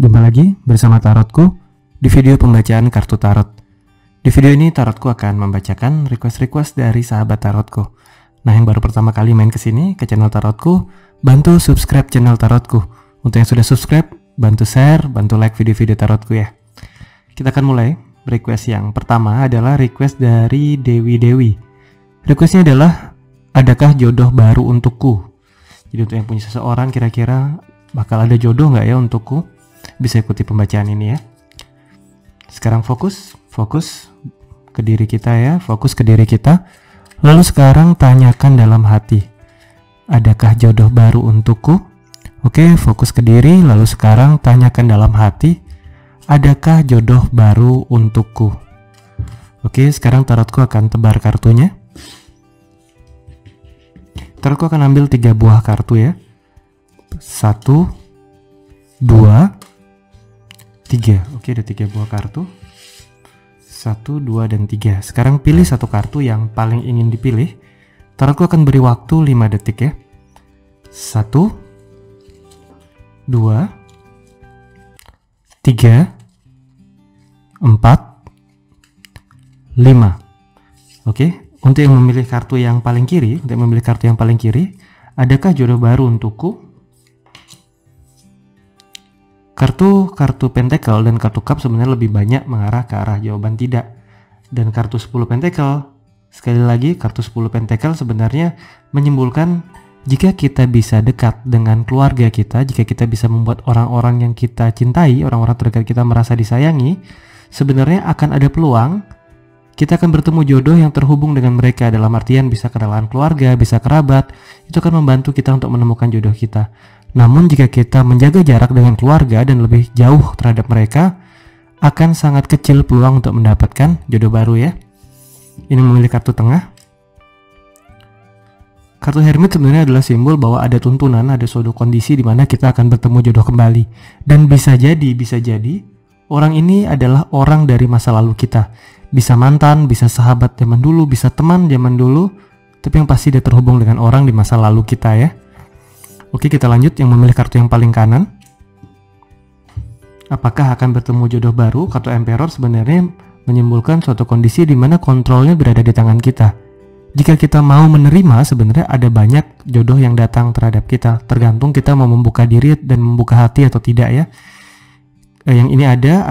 Jumpa lagi bersama Tarotku di video pembacaan kartu tarot. Di video ini Tarotku akan membacakan request-request dari sahabat Tarotku. Nah, yang baru pertama kali main kesini ke channel Tarotku, bantu subscribe channel Tarotku. Untuk yang sudah subscribe, bantu share, bantu like video-video Tarotku ya. Kita akan mulai. Request yang pertama adalah request dari Dewi. Requestnya adalah, adakah jodoh baru untukku? Jadi untuk yang punya seseorang, kira-kira bakal ada jodoh nggak ya untukku? Bisa ikuti pembacaan ini ya. Sekarang fokus ke diri kita ya, fokus ke diri kita. Lalu sekarang tanyakan dalam hati, adakah jodoh baru untukku? Oke, fokus ke diri. Lalu sekarang tanyakan dalam hati, adakah jodoh baru untukku? Oke, sekarang tarotku akan tebar kartunya. Tarotku akan ambil 3 buah kartu ya. 1, 2, 3. Oke, ada 3 buah kartu. 1, 2, dan 3. Sekarang pilih satu kartu yang paling ingin dipilih. Tarotku akan beri waktu 5 detik ya. 1, 2, 3, 4, 5. Oke, untuk yang memilih kartu yang paling kiri, adakah jodoh baru untukku? Kartu pentacle dan kartu cup sebenarnya lebih banyak mengarah ke arah jawaban tidak. Dan kartu 10 pentacle, sekali lagi kartu 10 pentacle sebenarnya menyimbolkan jika kita bisa dekat dengan keluarga kita, jika kita bisa membuat orang-orang yang kita cintai, orang-orang terdekat kita merasa disayangi, sebenarnya akan ada peluang kita akan bertemu jodoh yang terhubung dengan mereka, dalam artian bisa kenalan keluarga, bisa kerabat. Itu akan membantu kita untuk menemukan jodoh kita. Namun jika kita menjaga jarak dengan keluarga dan lebih jauh terhadap mereka, akan sangat kecil peluang untuk mendapatkan jodoh baru ya. Ini memilih kartu tengah. Kartu Hermit sebenarnya adalah simbol bahwa ada tuntunan, ada suatu kondisi di mana kita akan bertemu jodoh kembali. Dan bisa jadi orang ini adalah orang dari masa lalu kita. Bisa mantan, bisa sahabat zaman dulu, bisa teman zaman dulu, tapi yang pasti dia terhubung dengan orang di masa lalu kita ya. Oke, kita lanjut yang memilih kartu yang paling kanan. Apakah akan bertemu jodoh baru? Kartu Emperor sebenarnya menyimbolkan suatu kondisi di mana kontrolnya berada di tangan kita. Jika kita mau menerima, sebenarnya ada banyak jodoh yang datang terhadap kita. Tergantung kita mau membuka diri dan membuka hati atau tidak ya. Yang ini ada,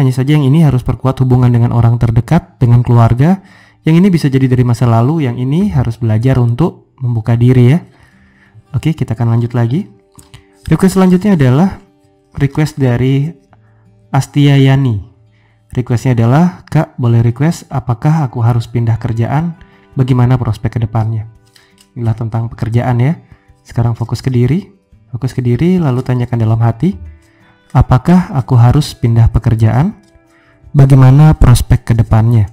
hanya saja yang ini harus perkuat hubungan dengan orang terdekat, dengan keluarga. Yang ini bisa jadi dari masa lalu, yang ini harus belajar untuk membuka diri ya. Oke, kita akan lanjut lagi. Request selanjutnya adalah request dari Astia Yani. Requestnya adalah, Kak, boleh request apakah aku harus pindah kerjaan? Bagaimana prospek ke depannya? Inilah tentang pekerjaan ya. Sekarang fokus ke diri, lalu tanyakan dalam hati, apakah aku harus pindah pekerjaan? Bagaimana prospek ke depannya?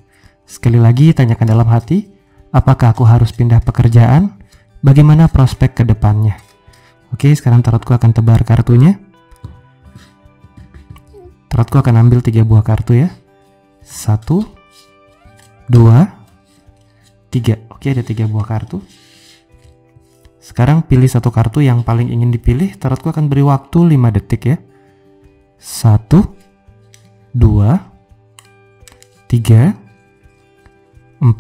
Sekali lagi tanyakan dalam hati, apakah aku harus pindah pekerjaan? Bagaimana prospek ke depannya? Oke, sekarang tarotku akan tebar kartunya. Tarotku akan ambil 3 buah kartu ya. 1, 2, 3. Oke, ada 3 buah kartu. Sekarang pilih satu kartu yang paling ingin dipilih. Tarotku akan beri waktu 5 detik ya. 1, 2, 3, 4,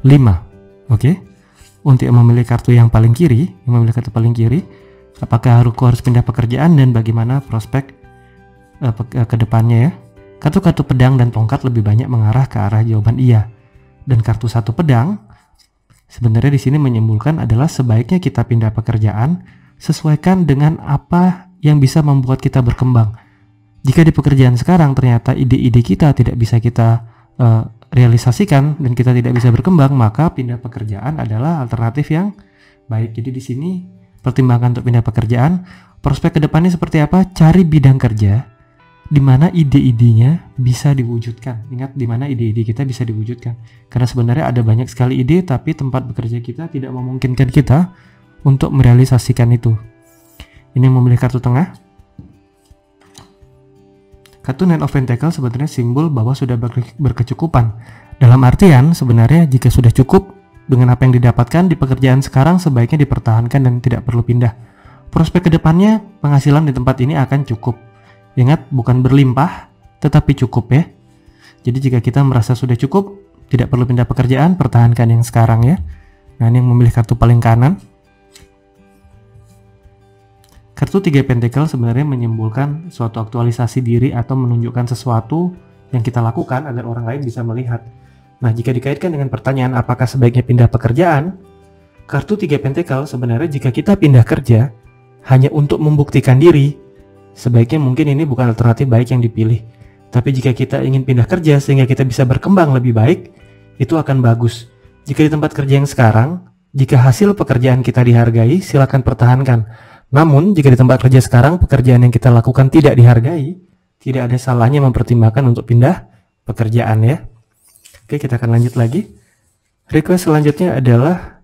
5. Oke. Untuk yang memilih kartu yang paling kiri, apakah aku harus pindah pekerjaan dan bagaimana prospek ke depannya ya? Kartu-kartu pedang dan tongkat lebih banyak mengarah ke arah jawaban iya. Dan kartu 1 pedang sebenarnya di sini menyimbolkan adalah sebaiknya kita pindah pekerjaan sesuaikan dengan apa yang bisa membuat kita berkembang. Jika di pekerjaan sekarang ternyata ide-ide kita tidak bisa kita realisasikan dan kita tidak bisa berkembang, maka pindah pekerjaan adalah alternatif yang baik. Jadi di sini pertimbangkan untuk pindah pekerjaan. Prospek kedepannya seperti apa? Cari bidang kerja di mana ide-idenya bisa diwujudkan. Ingat, di mana ide-ide kita bisa diwujudkan. Karena sebenarnya ada banyak sekali ide, tapi tempat bekerja kita tidak memungkinkan kita untuk merealisasikan itu. Ini yang memilih kartu tengah. Kartu Nine of Pentacles sebenarnya simbol bahwa sudah berkecukupan. Dalam artian sebenarnya jika sudah cukup dengan apa yang didapatkan di pekerjaan sekarang, sebaiknya dipertahankan dan tidak perlu pindah. Prospek kedepannya penghasilan di tempat ini akan cukup. Ingat, bukan berlimpah, tetapi cukup ya. Jadi jika kita merasa sudah cukup, tidak perlu pindah pekerjaan, pertahankan yang sekarang ya. Nah, ini yang memilih kartu paling kanan. Kartu 3 Pentacle sebenarnya menyimbolkan suatu aktualisasi diri atau menunjukkan sesuatu yang kita lakukan agar orang lain bisa melihat. Nah, jika dikaitkan dengan pertanyaan apakah sebaiknya pindah pekerjaan, kartu 3 Pentacle sebenarnya jika kita pindah kerja hanya untuk membuktikan diri, sebaiknya mungkin ini bukan alternatif baik yang dipilih. Tapi jika kita ingin pindah kerja sehingga kita bisa berkembang lebih baik, itu akan bagus. Jika di tempat kerja yang sekarang, jika hasil pekerjaan kita dihargai, silakan pertahankan. Namun, jika di tempat kerja sekarang pekerjaan yang kita lakukan tidak dihargai, tidak ada salahnya mempertimbangkan untuk pindah pekerjaan ya. Oke, kita akan lanjut lagi. Request selanjutnya adalah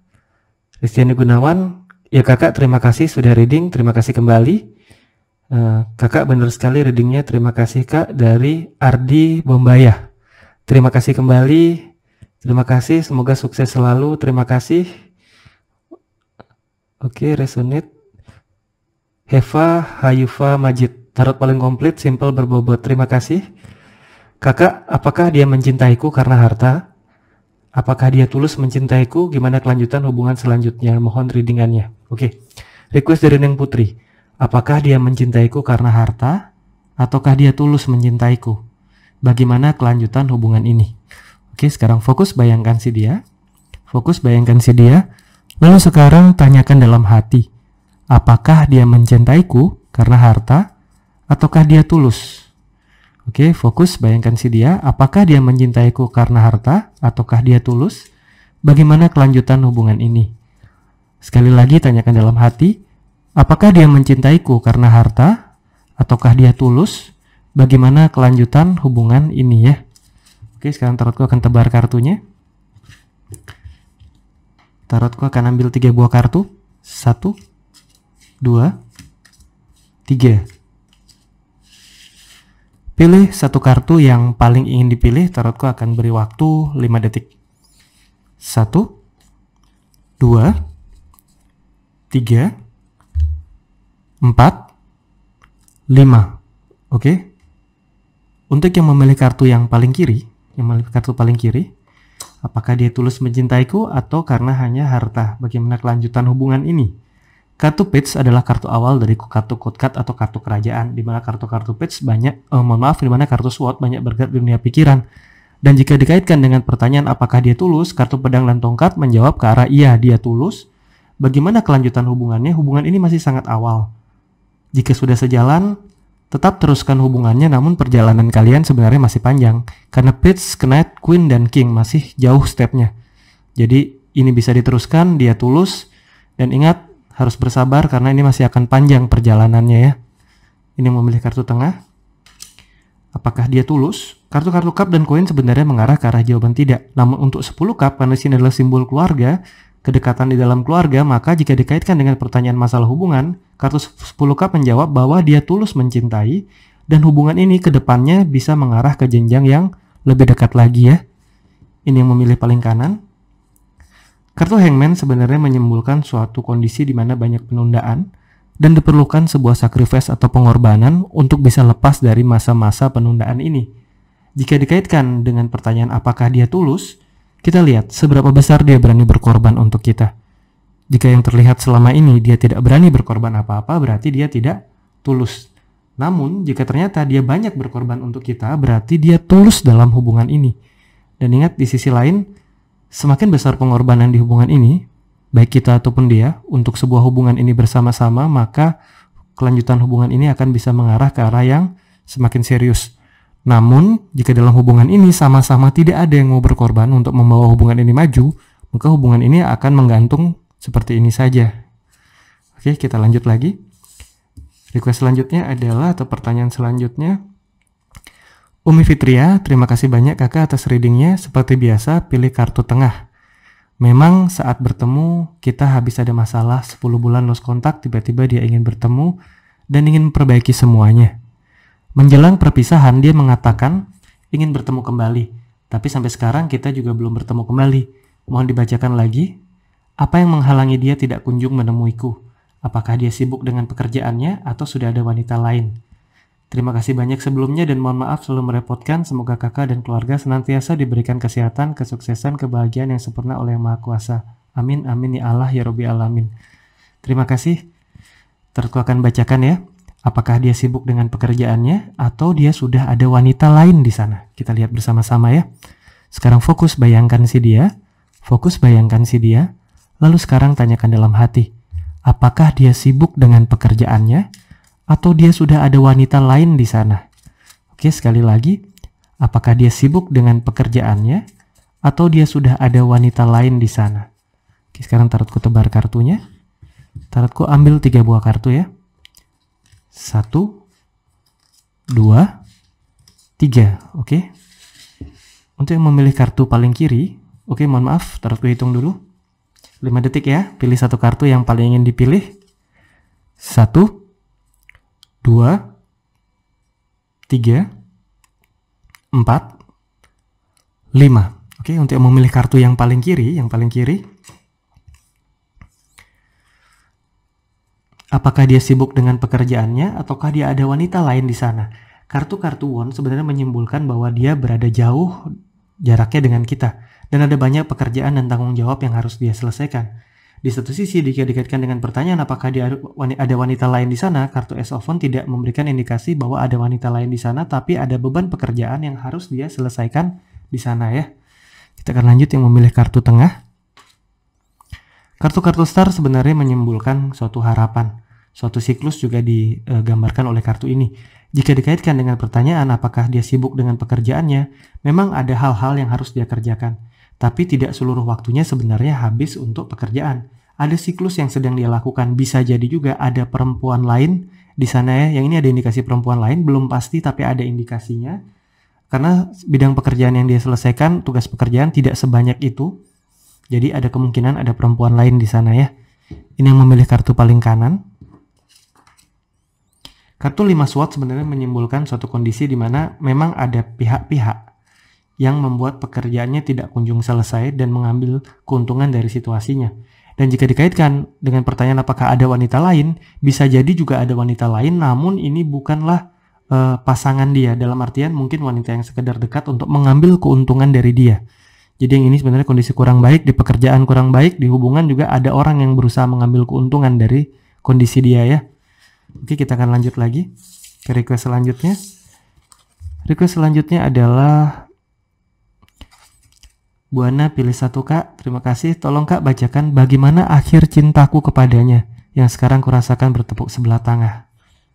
Ristiani Gunawan. Ya kakak, terima kasih sudah reading, terima kasih kembali. Kakak benar sekali readingnya, terima kasih kak. Dari Ardi Bombayah, terima kasih kembali. Terima kasih, semoga sukses selalu, terima kasih. Oke, resonate. Heva Hayufa Majid, tarot paling komplit, simple, berbobot, terima kasih. Kakak, apakah dia mencintaiku karena harta? Apakah dia tulus mencintaiku? Gimana kelanjutan hubungan selanjutnya? Mohon readingannya. Oke, request dari Neng Putri. Apakah dia mencintaiku karena harta? Ataukah dia tulus mencintaiku? Bagaimana kelanjutan hubungan ini? Oke, sekarang fokus bayangkan si dia. Fokus bayangkan si dia. Lalu sekarang tanyakan dalam hati. Apakah dia mencintaiku karena harta? Ataukah dia tulus? Oke, fokus bayangkan si dia. Apakah dia mencintaiku karena harta? Ataukah dia tulus? Bagaimana kelanjutan hubungan ini? Sekali lagi tanyakan dalam hati. Apakah dia mencintaiku karena harta? Ataukah dia tulus? Bagaimana kelanjutan hubungan ini ya? Oke, sekarang tarotku akan tebar kartunya. Tarotku akan ambil 3 buah kartu. 1, 2, 3. Pilih satu kartu yang paling ingin dipilih. Tarotku akan beri waktu 5 detik. 1, 2, 3, 4, 5. Oke. Untuk yang memilih kartu yang paling kiri, apakah dia tulus mencintaiku atau karena hanya harta? Bagaimana kelanjutan hubungan ini? Kartu Page adalah kartu awal dari kartu Code Card atau kartu kerajaan, di mana kartu-kartu Page banyak, di mana kartu Sword banyak bergerak di dunia pikiran. Dan jika dikaitkan dengan pertanyaan apakah dia tulus, kartu pedang dan tongkat menjawab ke arah iya, dia tulus. Bagaimana kelanjutan hubungannya? Hubungan ini masih sangat awal. Jika sudah sejalan, tetap teruskan hubungannya, namun perjalanan kalian sebenarnya masih panjang. Karena Page, Knight, Queen, dan King masih jauh stepnya. Jadi ini bisa diteruskan, dia tulus. Dan ingat, harus bersabar karena ini masih akan panjang perjalanannya ya. Ini memilih kartu tengah. Apakah dia tulus? Kartu-kartu cup dan koin sebenarnya mengarah ke arah jawaban tidak. Namun untuk 10 cup, karena sini adalah simbol keluarga, kedekatan di dalam keluarga, maka jika dikaitkan dengan pertanyaan masalah hubungan, kartu 10 cup menjawab bahwa dia tulus mencintai dan hubungan ini ke depannya bisa mengarah ke jenjang yang lebih dekat lagi ya. Ini yang memilih paling kanan. Kartu Hangman sebenarnya menyimbolkan suatu kondisi di mana banyak penundaan dan diperlukan sebuah sacrifice atau pengorbanan untuk bisa lepas dari masa-masa penundaan ini. Jika dikaitkan dengan pertanyaan apakah dia tulus, kita lihat seberapa besar dia berani berkorban untuk kita. Jika yang terlihat selama ini dia tidak berani berkorban apa-apa, berarti dia tidak tulus. Namun, jika ternyata dia banyak berkorban untuk kita, berarti dia tulus dalam hubungan ini. Dan ingat, di sisi lain, semakin besar pengorbanan di hubungan ini, baik kita ataupun dia, untuk sebuah hubungan ini bersama-sama, maka kelanjutan hubungan ini akan bisa mengarah ke arah yang semakin serius. Namun, jika dalam hubungan ini sama-sama tidak ada yang mau berkorban untuk membawa hubungan ini maju, maka hubungan ini akan menggantung seperti ini saja. Oke, kita lanjut lagi. Request selanjutnya adalah, atau pertanyaan selanjutnya, Umi Fitria, terima kasih banyak kakak atas readingnya. Seperti biasa, pilih kartu tengah. Memang saat bertemu, kita habis ada masalah 10 bulan lost kontak, tiba-tiba dia ingin bertemu dan ingin memperbaiki semuanya. Menjelang perpisahan, dia mengatakan ingin bertemu kembali. Tapi sampai sekarang kita juga belum bertemu kembali. Mohon dibacakan lagi. Apa yang menghalangi dia tidak kunjung menemuiku? Apakah dia sibuk dengan pekerjaannya atau sudah ada wanita lain? Terima kasih banyak sebelumnya dan mohon maaf selalu merepotkan. Semoga kakak dan keluarga senantiasa diberikan kesehatan, kesuksesan, kebahagiaan yang sempurna oleh Yang Maha Kuasa. Amin, amin ya Allah ya Rabbi Alamin. Terima kasih. Terus aku akan bacakan ya. Apakah dia sibuk dengan pekerjaannya atau dia sudah ada wanita lain di sana? Kita lihat bersama-sama ya. Sekarang fokus bayangkan si dia. Fokus bayangkan si dia. Lalu sekarang tanyakan dalam hati. Apakah dia sibuk dengan pekerjaannya atau dia sudah ada wanita lain di sana? Oke, sekali lagi. Apakah dia sibuk dengan pekerjaannya atau dia sudah ada wanita lain di sana? Oke, sekarang Tarotku tebar kartunya. Tarotku ambil 3 buah kartu ya. 1, 2, 3. Oke. Untuk yang memilih kartu paling kiri, oke, mohon maaf, Tarotku hitung dulu. 5 detik ya. Pilih satu kartu yang paling ingin dipilih. 1, 2, 3, 4, 5. Oke, untuk yang memilih kartu yang paling kiri, apakah dia sibuk dengan pekerjaannya ataukah dia ada wanita lain di sana? Kartu-kartu wand sebenarnya menyimpulkan bahwa dia berada jauh jaraknya dengan kita dan ada banyak pekerjaan dan tanggung jawab yang harus dia selesaikan. Di satu sisi, jika dikaitkan dengan pertanyaan apakah dia ada wanita lain di sana, kartu Ace of Wands tidak memberikan indikasi bahwa ada wanita lain di sana, tapi ada beban pekerjaan yang harus dia selesaikan di sana ya. Kita akan lanjut yang memilih kartu tengah. Kartu-kartu star sebenarnya menyimbolkan suatu harapan. Suatu siklus juga digambarkan oleh kartu ini. Jika dikaitkan dengan pertanyaan apakah dia sibuk dengan pekerjaannya, memang ada hal-hal yang harus dia kerjakan. Tapi tidak seluruh waktunya sebenarnya habis untuk pekerjaan. Ada siklus yang sedang dia lakukan. Bisa jadi juga ada perempuan lain di sana ya. Yang ini ada indikasi perempuan lain, belum pasti tapi ada indikasinya. Karena bidang pekerjaan yang dia selesaikan, tugas pekerjaan tidak sebanyak itu. Jadi ada kemungkinan ada perempuan lain di sana ya. Ini yang memilih kartu paling kanan. Kartu 5 Swords sebenarnya menyimbolkan suatu kondisi di mana memang ada pihak-pihak yang membuat pekerjaannya tidak kunjung selesai dan mengambil keuntungan dari situasinya. Dan jika dikaitkan dengan pertanyaan apakah ada wanita lain, bisa jadi juga ada wanita lain, namun ini bukanlah pasangan dia. Dalam artian mungkin wanita yang sekedar dekat untuk mengambil keuntungan dari dia. Jadi yang ini sebenarnya kondisi kurang baik, di pekerjaan kurang baik, di hubungan juga ada orang yang berusaha mengambil keuntungan dari kondisi dia ya. Oke, kita akan lanjut lagi ke request selanjutnya. Request selanjutnya adalah Bu Ana, pilih satu Kak. Terima kasih. Tolong Kak bacakan bagaimana akhir cintaku kepadanya yang sekarang kurasakan bertepuk sebelah tangan.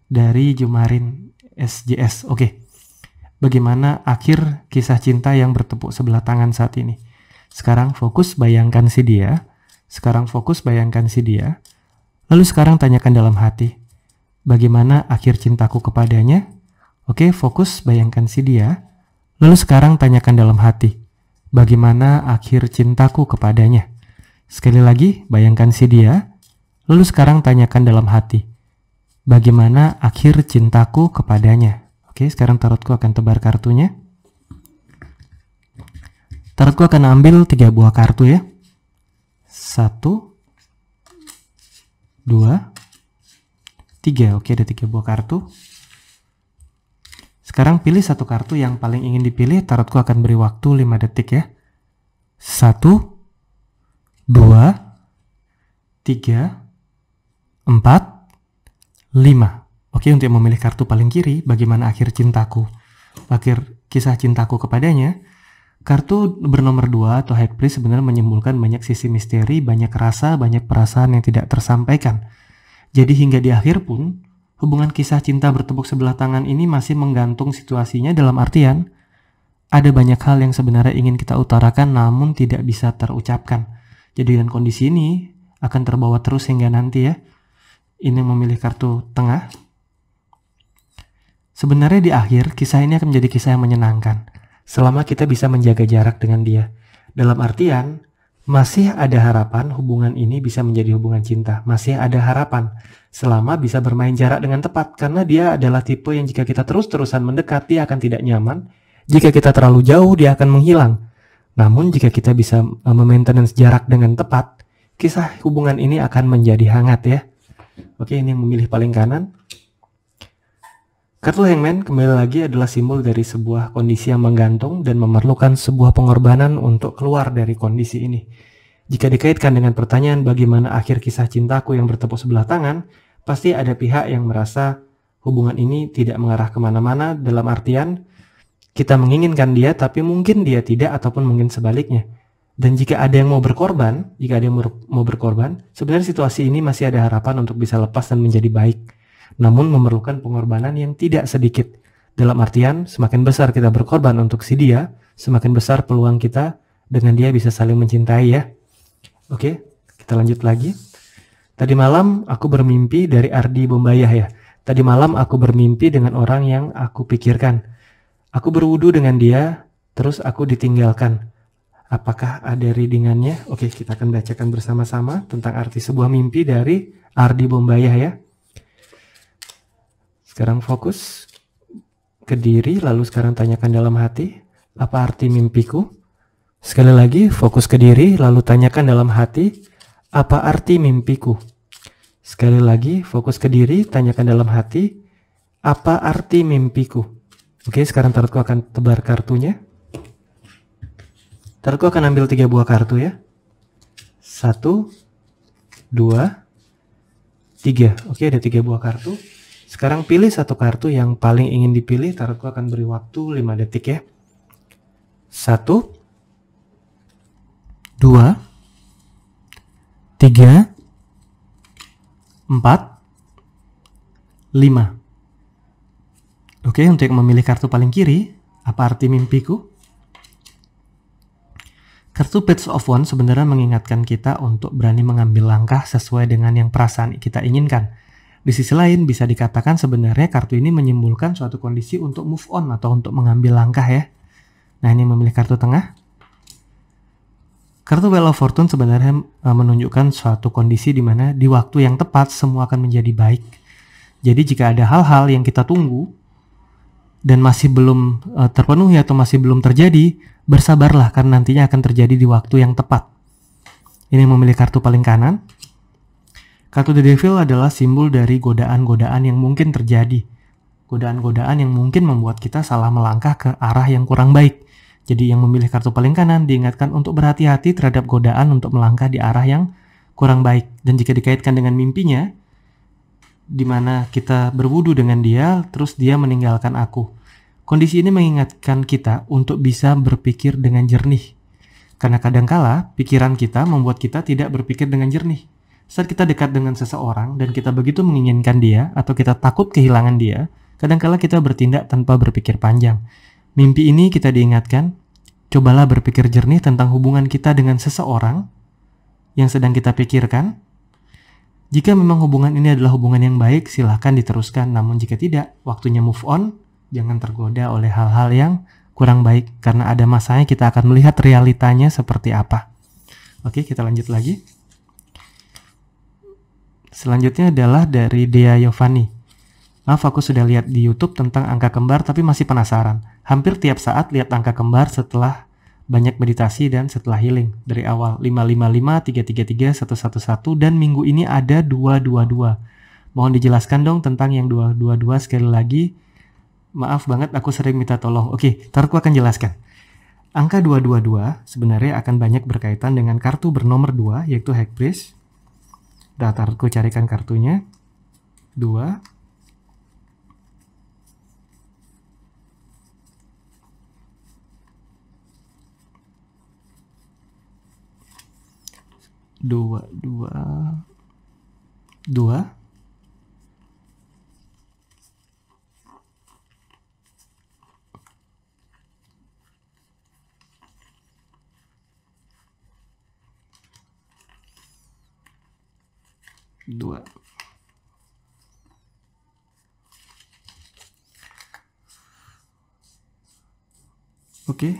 Dari Jumarin SJS. Oke. Bagaimana akhir kisah cinta yang bertepuk sebelah tangan saat ini? Sekarang fokus bayangkan si dia. Lalu sekarang tanyakan dalam hati. Bagaimana akhir cintaku kepadanya? Oke, fokus bayangkan si dia. Lalu sekarang tanyakan dalam hati. Bagaimana akhir cintaku kepadanya? Sekali lagi, bayangkan si dia. Lalu sekarang tanyakan dalam hati. Bagaimana akhir cintaku kepadanya? Oke, sekarang tarotku akan tebar kartunya. Tarotku akan ambil 3 buah kartu ya. 1, 2, 3. Oke, ada 3 buah kartu. Sekarang pilih satu kartu yang paling ingin dipilih. Tarotku akan beri waktu 5 detik ya. 1, 2, 3, 4, 5. Oke, untuk memilih kartu paling kiri, bagaimana akhir kisah cintaku kepadanya, kartu bernomor 2 atau High Priest sebenarnya menyimbolkan banyak sisi misteri, banyak rasa, banyak perasaan yang tidak tersampaikan. Jadi hingga di akhir pun, hubungan kisah cinta bertepuk sebelah tangan ini masih menggantung situasinya dalam artian, ada banyak hal yang sebenarnya ingin kita utarakan namun tidak bisa terucapkan. Jadi dengan kondisi ini akan terbawa terus hingga nanti ya. Ini memilih kartu tengah. Sebenarnya di akhir, kisah ini akan menjadi kisah yang menyenangkan. Selama kita bisa menjaga jarak dengan dia. Dalam artian, masih ada harapan hubungan ini bisa menjadi hubungan cinta. Masih ada harapan. Selama bisa bermain jarak dengan tepat. Karena dia adalah tipe yang jika kita terus-terusan mendekat, dia akan tidak nyaman. Jika kita terlalu jauh, dia akan menghilang. Namun jika kita bisa memaintenance jarak dengan tepat, kisah hubungan ini akan menjadi hangat ya. Oke, ini yang memilih paling kanan. Kartu Hangman kembali lagi adalah simbol dari sebuah kondisi yang menggantung dan memerlukan sebuah pengorbanan untuk keluar dari kondisi ini. Jika dikaitkan dengan pertanyaan bagaimana akhir kisah cintaku yang bertepuk sebelah tangan, pasti ada pihak yang merasa hubungan ini tidak mengarah kemana-mana, dalam artian kita menginginkan dia tapi mungkin dia tidak, ataupun mungkin sebaliknya. Dan jika ada yang mau berkorban, sebenarnya situasi ini masih ada harapan untuk bisa lepas dan menjadi baik. Namun memerlukan pengorbanan yang tidak sedikit. Dalam artian, semakin besar kita berkorban untuk si dia, semakin besar peluang kita dengan dia bisa saling mencintai ya. Oke, kita lanjut lagi. Tadi malam aku bermimpi dari Ardi Bombayah ya. Tadi malam aku bermimpi dengan orang yang aku pikirkan. Aku berwudu dengan dia, terus aku ditinggalkan. Apakah ada readingannya? Oke, kita akan bacakan bersama-sama tentang arti sebuah mimpi dari Ardi Bombayah ya. Sekarang fokus ke diri, lalu sekarang tanyakan dalam hati, apa arti mimpiku? Sekali lagi, fokus ke diri, lalu tanyakan dalam hati, apa arti mimpiku? Sekali lagi, fokus ke diri, tanyakan dalam hati, apa arti mimpiku? Oke, sekarang tarotku akan tebar kartunya. Tarotku akan ambil 3 buah kartu ya. 1, 2, 3. Oke, ada 3 buah kartu. Sekarang pilih satu kartu yang paling ingin dipilih. Tarotku akan beri waktu 5 detik ya. 1, 2, 3, 4, 5. Oke, untuk memilih kartu paling kiri, apa arti mimpiku? Kartu Page of Wands sebenarnya mengingatkan kita untuk berani mengambil langkah sesuai dengan yang perasaan kita inginkan. Di sisi lain, bisa dikatakan sebenarnya kartu ini menyimbolkan suatu kondisi untuk move on atau untuk mengambil langkah ya. Nah, ini memilih kartu tengah. Kartu Wheel of Fortune sebenarnya menunjukkan suatu kondisi di mana di waktu yang tepat semua akan menjadi baik. Jadi jika ada hal-hal yang kita tunggu dan masih belum terpenuhi atau masih belum terjadi, bersabarlah karena nantinya akan terjadi di waktu yang tepat. Ini memilih kartu paling kanan. Kartu The Devil adalah simbol dari godaan-godaan yang mungkin terjadi. Godaan-godaan yang mungkin membuat kita salah melangkah ke arah yang kurang baik. Jadi yang memilih kartu paling kanan diingatkan untuk berhati-hati terhadap godaan untuk melangkah di arah yang kurang baik. Dan jika dikaitkan dengan mimpinya, di mana kita berwudu dengan dia, terus dia meninggalkan aku. Kondisi ini mengingatkan kita untuk bisa berpikir dengan jernih. Karena kadangkala pikiran kita membuat kita tidak berpikir dengan jernih. Saat kita dekat dengan seseorang dan kita begitu menginginkan dia atau kita takut kehilangan dia, kadangkala kita bertindak tanpa berpikir panjang. Mimpi ini kita diingatkan, cobalah berpikir jernih tentang hubungan kita dengan seseorang yang sedang kita pikirkan. Jika memang hubungan ini adalah hubungan yang baik, silahkan diteruskan. Namun jika tidak, waktunya move on. Jangan tergoda oleh hal-hal yang kurang baik, karena ada masanya kita akan melihat realitanya seperti apa. Oke, kita lanjut lagi. Selanjutnya adalah dari Dea Yovani. Maaf, aku sudah lihat di YouTube tentang angka kembar tapi masih penasaran. Hampir tiap saat lihat angka kembar setelah banyak meditasi dan setelah healing. Dari awal 555, 333, 111 dan minggu ini ada 222. Mohon dijelaskan dong tentang yang 222 sekali lagi. Maaf banget aku sering minta tolong. Oke, tarotku akan jelaskan. Angka 222 sebenarnya akan banyak berkaitan dengan kartu bernomor 2 yaitu High Priest. Tarotku carikan kartunya. 2. Dua. 2. Oke.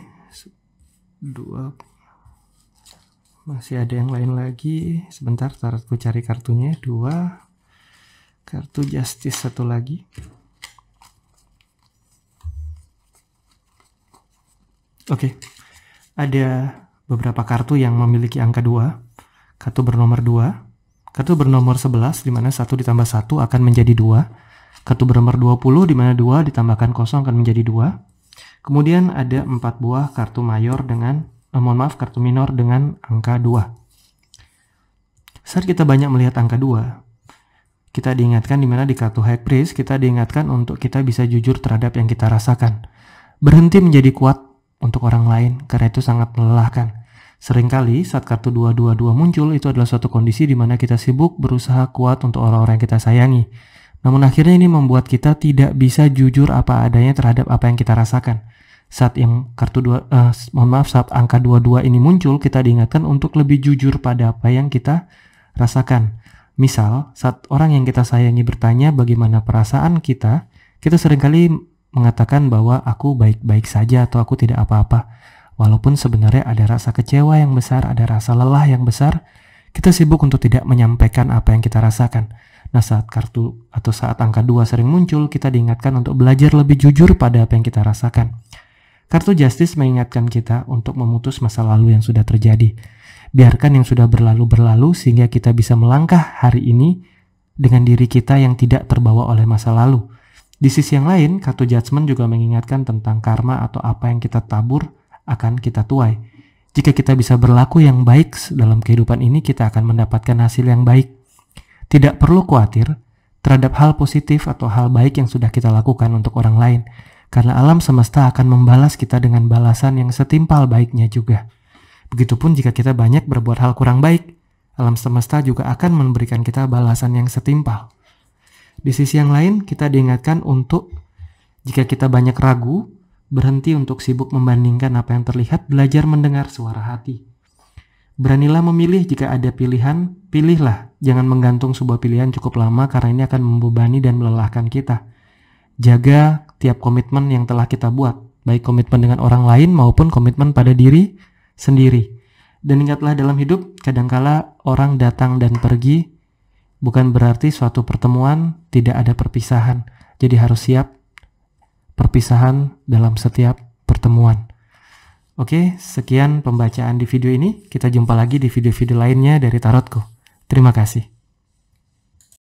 2. Masih ada yang lain lagi. Sebentar, tarotku cari kartunya. 2. Kartu Justice satu lagi. Oke. Ada beberapa kartu yang memiliki angka 2. Kartu bernomor 2. Kartu bernomor 11 di mana 1 ditambah 1 akan menjadi 2. Kartu bernomor 20 di mana 2 ditambahkan 0 akan menjadi 2. Kemudian ada 4 buah kartu mayor dengan kartu minor dengan angka 2. Saat kita banyak melihat angka 2, kita diingatkan di mana di kartu High Priest kita diingatkan untuk kita bisa jujur terhadap yang kita rasakan. Berhenti menjadi kuat untuk orang lain karena itu sangat melelahkan. Seringkali saat kartu 222 muncul itu adalah suatu kondisi di mana kita sibuk berusaha kuat untuk orang-orang yang kita sayangi. Namun akhirnya ini membuat kita tidak bisa jujur apa adanya terhadap apa yang kita rasakan. Saat saat angka 22 ini muncul, kita diingatkan untuk lebih jujur pada apa yang kita rasakan. Misal, saat orang yang kita sayangi bertanya bagaimana perasaan kita seringkali mengatakan bahwa aku baik-baik saja atau aku tidak apa-apa. Walaupun sebenarnya ada rasa kecewa yang besar, ada rasa lelah yang besar, kita sibuk untuk tidak menyampaikan apa yang kita rasakan. Nah, saat angka 2 sering muncul, kita diingatkan untuk belajar lebih jujur pada apa yang kita rasakan. Kartu Justice mengingatkan kita untuk memutus masa lalu yang sudah terjadi. Biarkan yang sudah berlalu sehingga kita bisa melangkah hari ini dengan diri kita yang tidak terbawa oleh masa lalu. Di sisi yang lain, kartu Judgment juga mengingatkan tentang karma atau apa yang kita tabur akan kita tuai. Jika kita bisa berlaku yang baik dalam kehidupan ini, kita akan mendapatkan hasil yang baik. Tidak perlu khawatir terhadap hal positif atau hal baik yang sudah kita lakukan untuk orang lain. Karena alam semesta akan membalas kita dengan balasan yang setimpal baiknya juga. Begitupun jika kita banyak berbuat hal kurang baik, alam semesta juga akan memberikan kita balasan yang setimpal. Di sisi yang lain, kita diingatkan untuk jika kita banyak ragu, berhenti untuk sibuk membandingkan apa yang terlihat, belajar mendengar suara hati. Beranilah memilih jika ada pilihan, pilihlah. Jangan menggantung sebuah pilihan cukup lama karena ini akan membebani dan melelahkan kita. Jaga tiap komitmen yang telah kita buat, baik komitmen dengan orang lain maupun komitmen pada diri sendiri. Dan ingatlah dalam hidup, kadangkala orang datang dan pergi, bukan berarti suatu pertemuan tidak ada perpisahan. Jadi harus siap perpisahan dalam setiap pertemuan. Oke, sekian pembacaan di video ini. Kita jumpa lagi di video-video lainnya dari Tarotku. Terima kasih.